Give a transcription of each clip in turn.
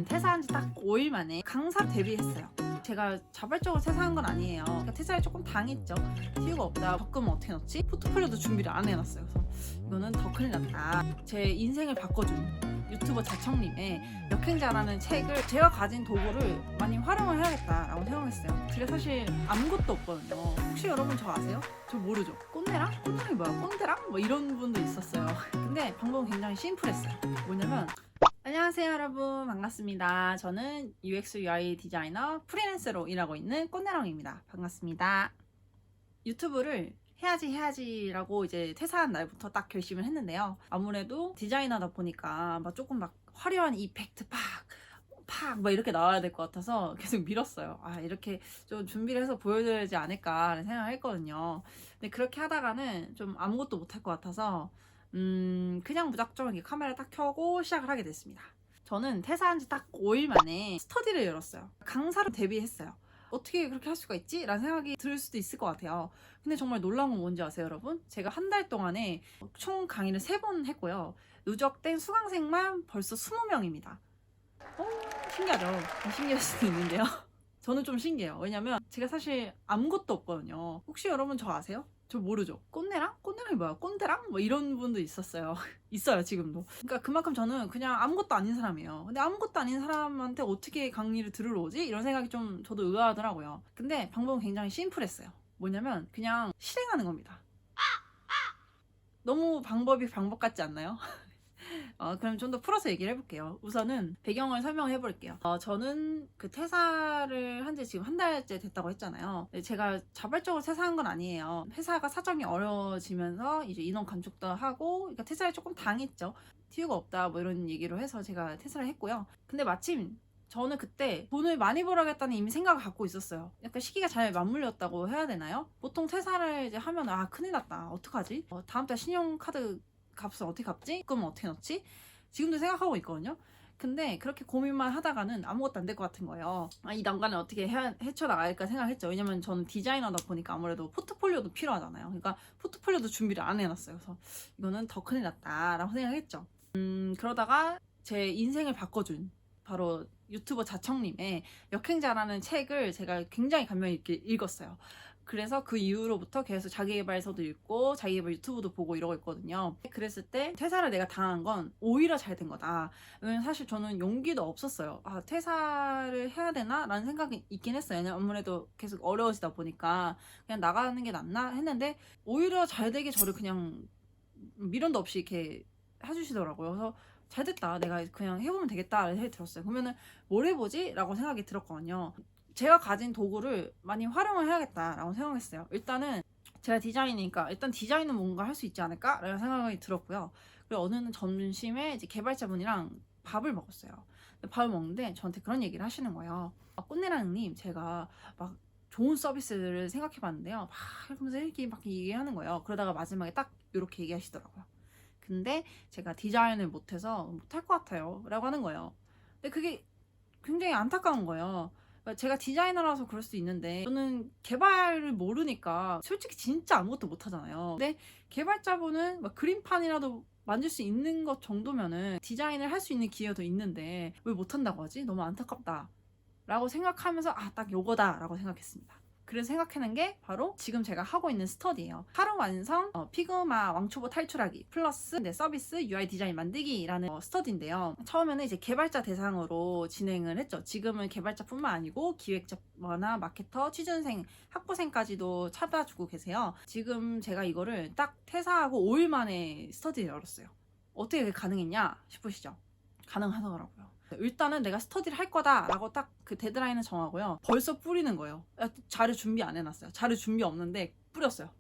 저는 퇴사한 지 딱 5일 만에 강사로 데뷔했어요. 제가 자발적으로 퇴사한 건 아니에요. 그러니까 퇴사를 조금 당했죠. 튀유가 없다. 적금은 어떻게 넣지? 포트폴리오도 준비를 안 해놨어요. 그래서 이거는 더 큰일 났다. 제 인생을 바꿔준 유튜버 자청님의 역행자라는 책을 제가 가진 도구를 많이 활용을 해야겠다라고 생각했어요. 제가 사실 아무것도 없거든요. 혹시 여러분 저 아세요? 저 모르죠? 꼰대랑? 꼰대랑이 뭐야? 꼰대랑? 뭐 이런 분도 있었어요. 근데 방법은 굉장히 심플했어요. 뭐냐면 안녕하세요 여러분, 반갑습니다. 저는 UX UI 디자이너 프리랜서로 일하고 있는 꼰대랑입니다. 반갑습니다. 유튜브를 해야지라고 이제 퇴사한 날부터 딱 결심을 했는데요. 아무래도 디자이너다 보니까 막 조금 막 화려한 이펙트 막 이렇게 나와야 될 것 같아서 계속 미뤘어요. 아, 이렇게 좀 준비를 해서 보여줘야 되지 않을까라는 생각을 했거든요. 근데 그렇게 하다가는 좀 아무것도 못할 것 같아서 그냥 무작정 이렇게 카메라 딱 켜고 시작을 하게 됐습니다. 저는 퇴사한 지 딱 5일 만에 스터디를 열었어요. 강사로 데뷔했어요. 어떻게 그렇게 할 수가 있지? 라는 생각이 들 수도 있을 것 같아요. 근데 정말 놀라운 건 뭔지 아세요, 여러분? 제가 한 달 동안에 총 강의를 3번 했고요. 누적된 수강생만 벌써 20명입니다. 신기하죠? 신기할 수도 있는데요. 저는 좀 신기해요. 왜냐면 제가 사실 아무것도 없거든요. 혹시 여러분 저 아세요? 저 모르죠? 꼰대랑? 꼰대랑이 뭐야? 꼰대랑? 뭐 이런 분도 있었어요. 있어요, 지금도. 그러니까 그만큼 저는 그냥 아무것도 아닌 사람이에요. 근데 아무것도 아닌 사람한테 어떻게 강의를 들으러 오지? 이런 생각이 좀 저도 의아하더라고요. 근데 방법은 굉장히 심플했어요. 뭐냐면 그냥 실행하는 겁니다. 너무 방법이 방법 같지 않나요? 그럼 좀 더 풀어서 얘기를 해볼게요. 우선은 배경을 설명해 볼게요. 저는 그 퇴사를 한 지 지금 한 달째 됐다고 했잖아요. 제가 자발적으로 퇴사한 건 아니에요. 회사가 사정이 어려워지면서 이제 인원 감축도 하고, 그러니까 퇴사를 조금 당했죠. 튀유가 없다 뭐 이런 얘기로 해서 제가 퇴사를 했고요. 근데 마침 저는 그때 돈을 많이 벌어야겠다는 이미 생각을 갖고 있었어요. 약간 시기가 잘 맞물렸다고 해야 되나요? 보통 퇴사를 이제 하면 큰일 났다. 어떡하지? 다음 달 신용카드 값을 어떻게 갚지? 그럼 어떻게 넣지? 지금도 생각하고 있거든요. 근데 그렇게 고민만 하다가는 아무것도 안 될 것 같은 거예요. 이 난관을 어떻게 헤쳐나갈까 생각했죠. 왜냐면 저는 디자이너다 보니까 아무래도 포트폴리오도 필요하잖아요. 그러니까 포트폴리오도 준비를 안 해놨어요. 그래서 이거는 더 큰일 났다라고 생각했죠. 그러다가 제 인생을 바꿔준 바로 유튜버 자청님의 역행자라는 책을 제가 굉장히 감명 있게 읽었어요. 그래서 그 이후로부터 계속 자기계발서도 읽고 자기계발 유튜브도 보고 이러고 있거든요. 그랬을 때 퇴사를 내가 당한 건 오히려 잘 된 거다. 왜냐면 사실 저는 용기도 없었어요. 퇴사를 해야 되나? 라는 생각이 있긴 했어요. 왜냐면 아무래도 계속 어려워지다 보니까 그냥 나가는 게 낫나 했는데 오히려 잘 되게 저를 그냥 미련도 없이 이렇게 해주시더라고요. 그래서 잘 됐다. 내가 그냥 해보면 되겠다. 생각이 들었어요. 그러면은 뭘 해보지? 라고 생각이 들었거든요. 제가 가진 도구를 많이 활용을 해야겠다라고 생각했어요. 일단은 제가 디자인이니까 일단 디자인은 뭔가 할 수 있지 않을까라는 생각이 들었고요. 그리고 어느 날 점심에 이제 개발자분이랑 밥을 먹었어요. 밥을 먹는데 저한테 그런 얘기를 하시는 거예요. 꼰대랑님, 제가 막 좋은 서비스를 생각해봤는데요. 막 이러면서 이렇게 막 얘기하는 거예요. 그러다가 마지막에 딱 이렇게 얘기하시더라고요. 근데 제가 디자인을 못해서 못할 것 같아요 라고 하는 거예요. 근데 그게 굉장히 안타까운 거예요. 그러니까 제가 디자이너라서 그럴 수 있는데 저는 개발을 모르니까 솔직히 진짜 아무것도 못하잖아요. 근데 개발자분은 막 그림판이라도 만들 수 있는 것 정도면은 디자인을 할 수 있는 기회도 있는데 왜 못한다고 하지? 너무 안타깝다 라고 생각하면서 딱 요거다 라고 생각했습니다. 그래서 생각해낸 게 바로 지금 제가 하고 있는 스터디예요. 하루 완성 피그마 왕초보 탈출하기 플러스 서비스 UI 디자인 만들기라는 스터디인데요. 처음에는 이제 개발자 대상으로 진행을 했죠. 지금은 개발자뿐만 아니고 기획자나 마케터, 취준생, 학부생까지도 찾아주고 계세요. 지금 제가 이거를 딱 퇴사하고 5일 만에 스터디를 열었어요. 어떻게 그게 가능했냐 싶으시죠? 가능하더라고요. 일단은 내가 스터디를 할 거다라고 딱 그 데드라인을 정하고요. 벌써 뿌리는 거예요. 자료 준비 안 해놨어요. 자료 준비 없는데 뿌렸어요.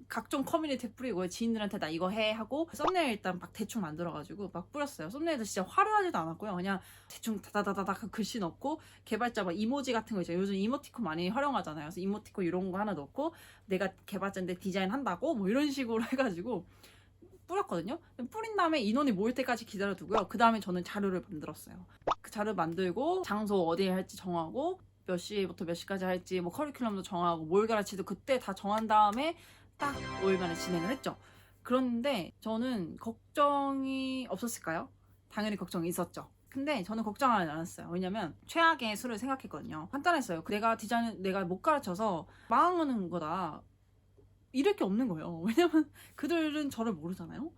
각종 커뮤니티에 뿌리고 지인들한테 나 이거 해 하고 썸네일 일단 막 대충 만들어가지고 막 뿌렸어요. 썸네일도 진짜 화려하지도 않았고요. 그냥 대충 다다다다닥 글씨 넣고 개발자 막 이모지 같은 거 있죠. 요즘 이모티콘 많이 활용하잖아요. 그래서 이모티콘 이런 거 하나 넣고 내가 개발자인데 디자인 한다고 뭐 이런 식으로 해가지고 뿌렸거든요. 뿌린 다음에 인원이 모일 때까지 기다려두고요. 그 다음에 저는 자료를 만들었어요. 그 자료 만들고 장소 어디에 할지 정하고 몇 시부터 몇 시까지 할지 뭐 커리큘럼도 정하고 뭘 가르치도 그때 다 정한 다음에 딱 5일 만에 진행을 했죠. 그런데 저는 걱정이 없었을까요? 당연히 걱정이 있었죠. 근데 저는 걱정하지 않았어요. 왜냐면 최악의 수를 생각했거든요. 간단했어요. 내가 못 가르쳐서 망하는 거다. 이럴 게 없는 거예요. 왜냐면 그들은 저를 모르잖아요.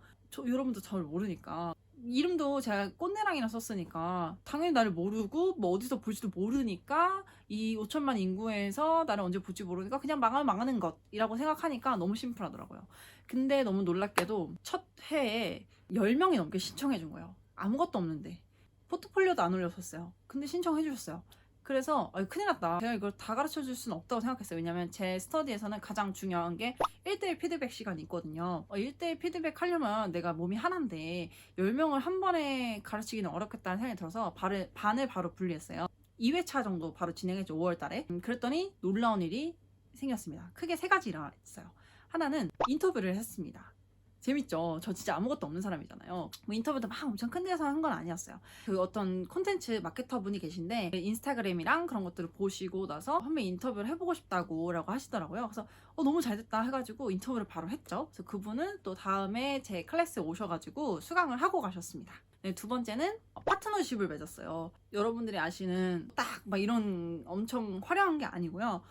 여러분도 저를 모르니까. 이름도 제가 꼰대랑이라 썼으니까 당연히 나를 모르고 뭐 어디서 볼지도 모르니까 이 5천만 인구에서 나를 언제 볼지 모르니까 그냥 망하면 망하는 것이라고 생각하니까 너무 심플하더라고요. 근데 너무 놀랍게도 첫 해에 10명이 넘게 신청해 준 거예요. 아무것도 없는데. 포트폴리오도 안 올렸었어요. 근데 신청해 주셨어요. 그래서 큰일 났다. 제가 이걸 다 가르쳐 줄 수는 없다고 생각했어요. 왜냐면 제 스터디에서는 가장 중요한 게 1대1 피드백 시간이 있거든요. 1대1 피드백 하려면 내가 몸이 하나인데 10명을 한 번에 가르치기는 어렵겠다는 생각이 들어서 반을 바로 분리했어요. 2회차 정도 바로 진행했죠. 5월 달에. 그랬더니 놀라운 일이 생겼습니다. 크게 3가지 일어났어요. 하나는 인터뷰를 했습니다. 재밌죠? 저 진짜 아무것도 없는 사람이잖아요. 뭐 인터뷰도 막 엄청 큰 데서 한 건 아니었어요. 그 어떤 콘텐츠 마케터 분이 계신데 인스타그램이랑 그런 것들을 보시고 나서 한번 인터뷰를 해보고 싶다고 라고 하시더라고요. 그래서 너무 잘 됐다 해가지고 인터뷰를 바로 했죠. 그래서 그분은 또 다음에 제 클래스에 오셔가지고 수강을 하고 가셨습니다. 네, 두 번째는 파트너십을 맺었어요. 여러분들이 아시는 딱 막 이런 엄청 화려한 게 아니고요.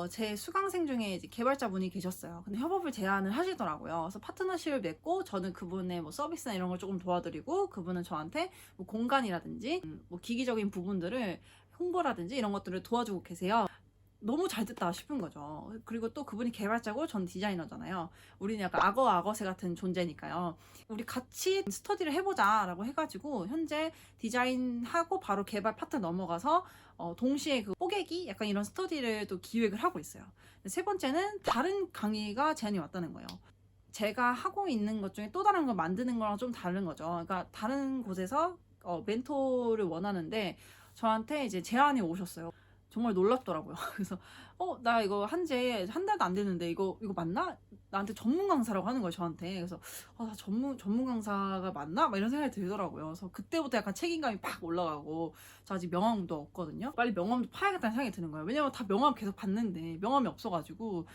제 수강생 중에 이제 개발자분이 계셨어요. 근데 협업을 제안을 하시더라고요. 그래서 파트너십을 맺고 저는 그분의 뭐 서비스나 이런 걸 조금 도와드리고 그분은 저한테 뭐 공간이라든지 뭐 기기적인 부분들을 홍보라든지 이런 것들을 도와주고 계세요. 너무 잘 됐다 싶은 거죠. 그리고 또 그분이 개발자고 전 디자이너잖아요. 우리는 약간 악어새 같은 존재니까요. 우리 같이 스터디를 해보자 라고 해가지고 현재 디자인하고 바로 개발 파트 넘어가서 동시에 그 뽀개기 약간 이런 스터디를 또 기획을 하고 있어요. 세 번째는 다른 강의가 제안이 왔다는 거예요. 제가 하고 있는 것 중에 또 다른 걸 만드는 거랑 좀 다른 거죠. 그러니까 다른 곳에서 멘토를 원하는데 저한테 이제 제안이 오셨어요. 정말 놀랍더라고요. 그래서 나 이거 한지 한 달도 안 됐는데 이거 맞나? 나한테 전문 강사라고 하는 거예요, 저한테. 그래서 나 전문 강사가 맞나? 막 이런 생각이 들더라고요. 그래서 그때부터 약간 책임감이 팍 올라가고 저 아직 명함도 없거든요. 빨리 명함도 파야겠다는 생각이 드는 거예요. 왜냐면 다 명함 계속 받는데 명함이 없어가지고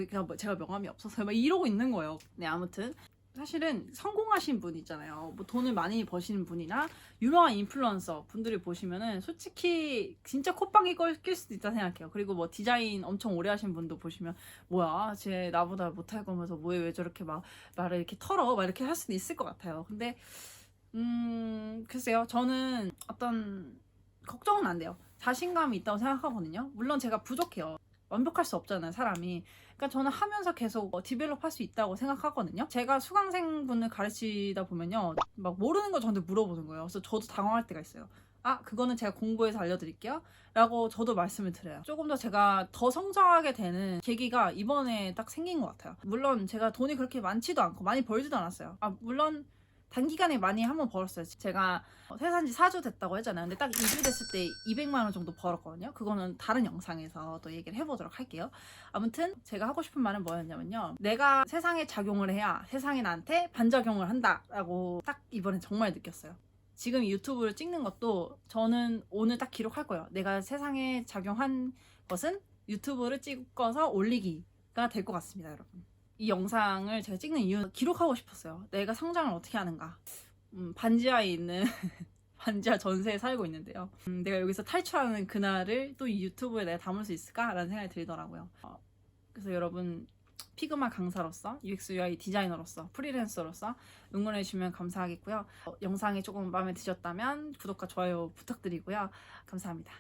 그냥 제가 명함이 없어서 막 이러고 있는 거예요. 네, 아무튼 사실은 성공하신 분 있잖아요. 뭐 돈을 많이 버시는 분이나 유명한 인플루언서 분들을 보시면은 솔직히 진짜 콧방귀 낄 수도 있다 생각해요. 그리고 뭐 디자인 엄청 오래 하신 분도 보시면 뭐야, 쟤 나보다 못할 거면서 뭐해, 왜 저렇게 막 말을 이렇게 털어 막 이렇게 할 수도 있을 것 같아요. 근데 글쎄요, 저는 어떤 걱정은 안 돼요. 자신감이 있다고 생각하거든요. 물론 제가 부족해요. 완벽할 수 없잖아요, 사람이. 그러니까 저는 하면서 계속 디벨롭 할 수 있다고 생각하거든요. 제가 수강생분을 가르치다 보면요, 막 모르는 거 저한테 물어보는 거예요. 그래서 저도 당황할 때가 있어요. 그거는 제가 공부해서 알려드릴게요 라고 저도 말씀을 드려요. 조금 더 제가 더 성장하게 되는 계기가 이번에 딱 생긴 것 같아요. 물론 제가 돈이 그렇게 많지도 않고 많이 벌지도 않았어요. 물론 단기간에 많이 한번 벌었어요. 제가 회사한 지 4주 됐다고 했잖아요. 근데 딱 2주 됐을 때 200만 원 정도 벌었거든요. 그거는 다른 영상에서 또 얘기를 해보도록 할게요. 아무튼 제가 하고 싶은 말은 뭐였냐면요, 내가 세상에 작용을 해야 세상이 나한테 반작용을 한다라고 딱 이번에 정말 느꼈어요. 지금 유튜브를 찍는 것도 저는 오늘 딱 기록할 거예요. 내가 세상에 작용한 것은 유튜브를 찍어서 올리기가 될 것 같습니다, 여러분. 이 영상을 제가 찍는 이유는 기록하고 싶었어요. 내가 성장을 어떻게 하는가. 반지하에 있는 반지하 전세에 살고 있는데요. 내가 여기서 탈출하는 그날을 또 이 유튜브에 내가 담을 수 있을까라는 생각이 들더라고요. 그래서 여러분, 피그마 강사로서, UX UI 디자이너로서, 프리랜서로서 응원해주시면 감사하겠고요. 영상이 조금 마음에 드셨다면 구독과 좋아요 부탁드리고요. 감사합니다.